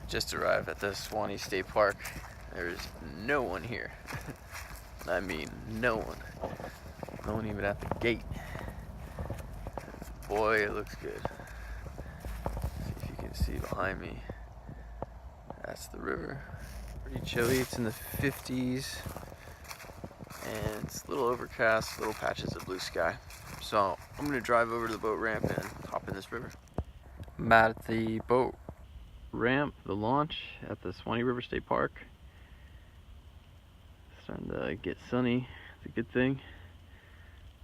Just arrived at the Suwannee State Park. There's no one here. I mean, no one. No one even at the gate. Boy, it looks good. See if you can see behind me. That's the river. Pretty chilly. It's in the 50s. And it's a little overcast, little patches of blue sky. So I'm gonna drive over to the boat ramp and hop in this river. I'm at the boat ramp, the launch at the Suwannee River State Park. Starting to get sunny. It's a good thing.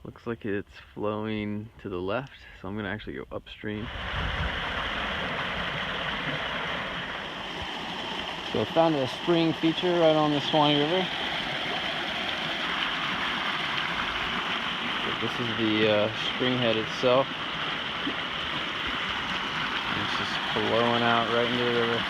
Looks like it's flowing to the left, so I'm gonna actually go upstream. So I found a spring feature right on the Suwannee River. So this is the spring head itself. And it's just flowing out right into the river.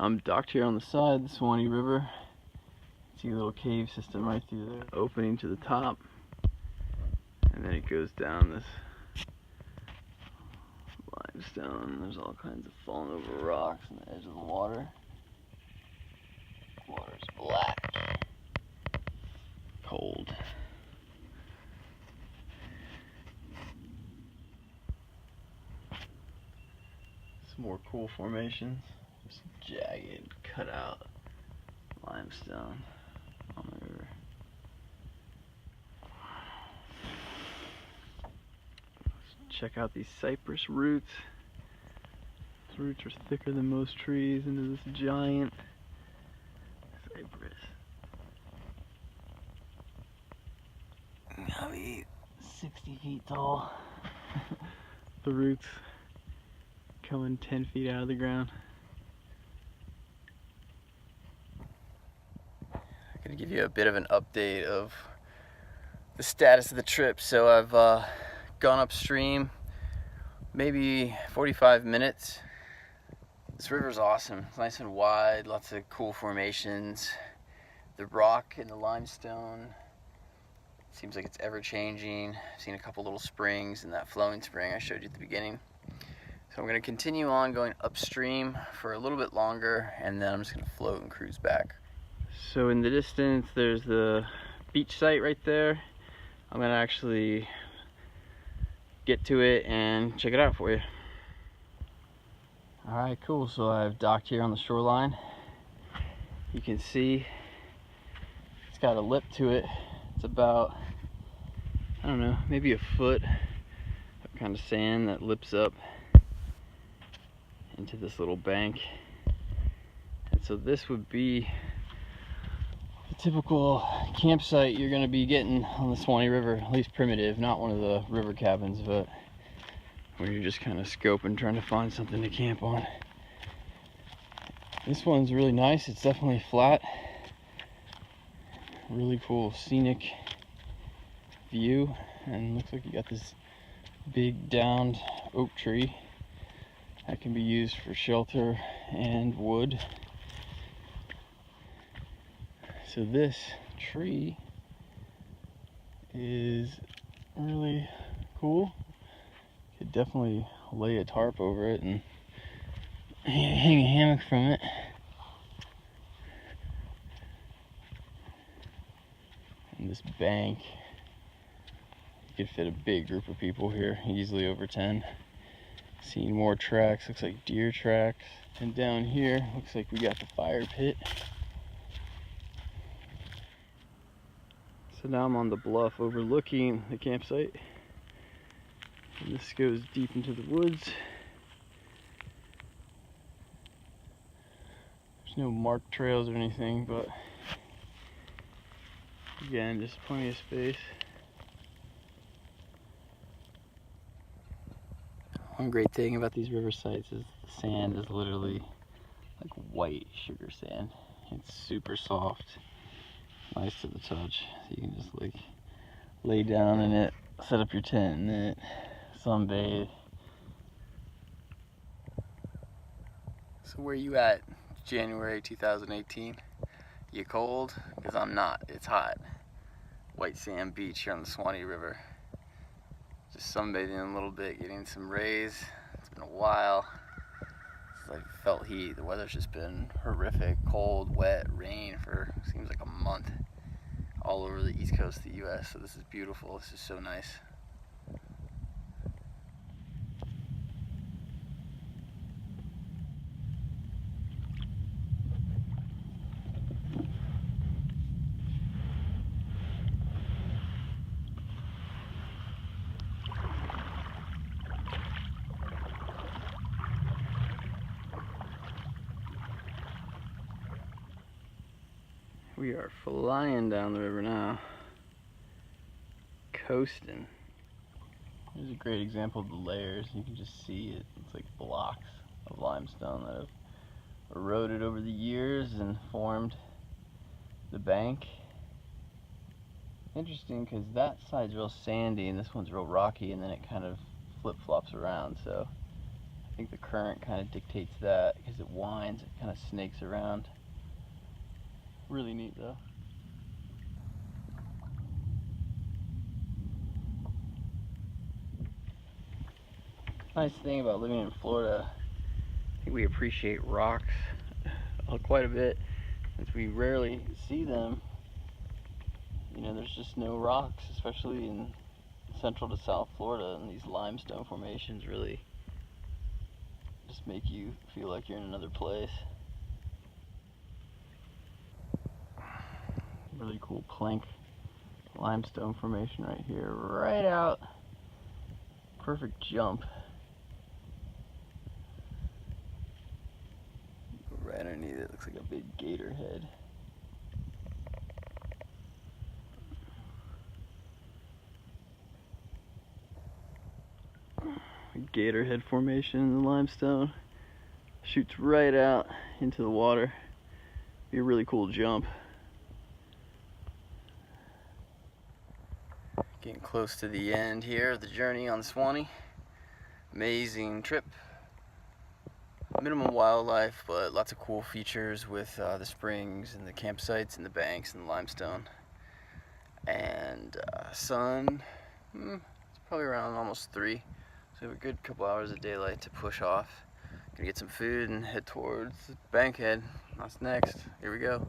I'm docked here on the side of the Suwannee River. See a little cave system right through there, opening to the top, and then it goes down this limestone. There's all kinds of fallen over rocks on the edge of the water. Water's black, cold. Some more cool formations. Just jagged, cut out limestone on the river. Let's check out these cypress roots. These roots are thicker than most trees into this giant cypress. Maybe 60 feet tall. The roots coming 10 feet out of the ground. I'm gonna give you a bit of an update of the status of the trip. So I've gone upstream maybe 45 minutes. This river's awesome. It's nice and wide, lots of cool formations. The rock and the limestone seems like it's ever changing. I've seen a couple little springs and that flowing spring I showed you at the beginning. So I'm going to continue on going upstream for a little bit longer, and then I'm just going to float and cruise back. So in the distance there's the beach site right there. I'm going to actually get to it and check it out for you. Alright, cool. So I've docked here on the shoreline. You can see it's got a lip to it. It's about, I don't know, maybe a foot of kind of sand that lips up into this little bank. And so this would be the typical campsite you're going to be getting on the Suwannee River, at least primitive, not one of the river cabins, but where you're just kind of scoping, trying to find something to camp on. This one's really nice. It's definitely flat. Really cool scenic view, and looks like you got this big downed oak tree that can be used for shelter and wood. So this tree is really cool. Could definitely lay a tarp over it and hang a hammock from it. And this bank, you could fit a big group of people here, easily over 10. Seeing more tracks, looks like deer tracks. And down here, looks like we got the fire pit. So now I'm on the bluff overlooking the campsite. And this goes deep into the woods. There's no marked trails or anything, but again, just plenty of space. One great thing about these river sites is the sand is literally like white sugar sand. It's super soft, nice to the touch. So you can just like lay down in it, set up your tent in it, sunbathe. So where you at, January 2018? You cold? Because I'm not. It's hot. White sand beach here on the Suwannee River. Just sunbathing a little bit, getting some rays. It's been a while since I felt heat. The weather's just been horrific. Cold, wet, rain for seems like a month all over the east coast of the US. So this is beautiful. This is so nice. We are flying down the river now, coasting. Here's a great example of the layers. You can just see it. It's like blocks of limestone that have eroded over the years and formed the bank. Interesting because that side's real sandy and this one's real rocky, and then it kind of flip-flops around. So I think the current kind of dictates that because it winds, it kind of snakes around. Really neat though. Nice thing about living in Florida, I think we appreciate rocks quite a bit since we rarely see them. You know, there's just no rocks, especially in central to South Florida, and these limestone formations really just make you feel like you're in another place. Really cool plank limestone formation right here, right out. Perfect jump. Right underneath it looks like a big gator head. Gator head formation in the limestone. Shoots right out into the water. Be a really cool jump. Getting close to the end here of the journey on the Suwannee. Amazing trip. Minimum wildlife, but lots of cool features with the springs and the campsites and the banks and the limestone. And sun, it's probably around almost 3. So we have a good couple hours of daylight to push off. Gonna get some food and head towards the bankhead. That's next. Here we go.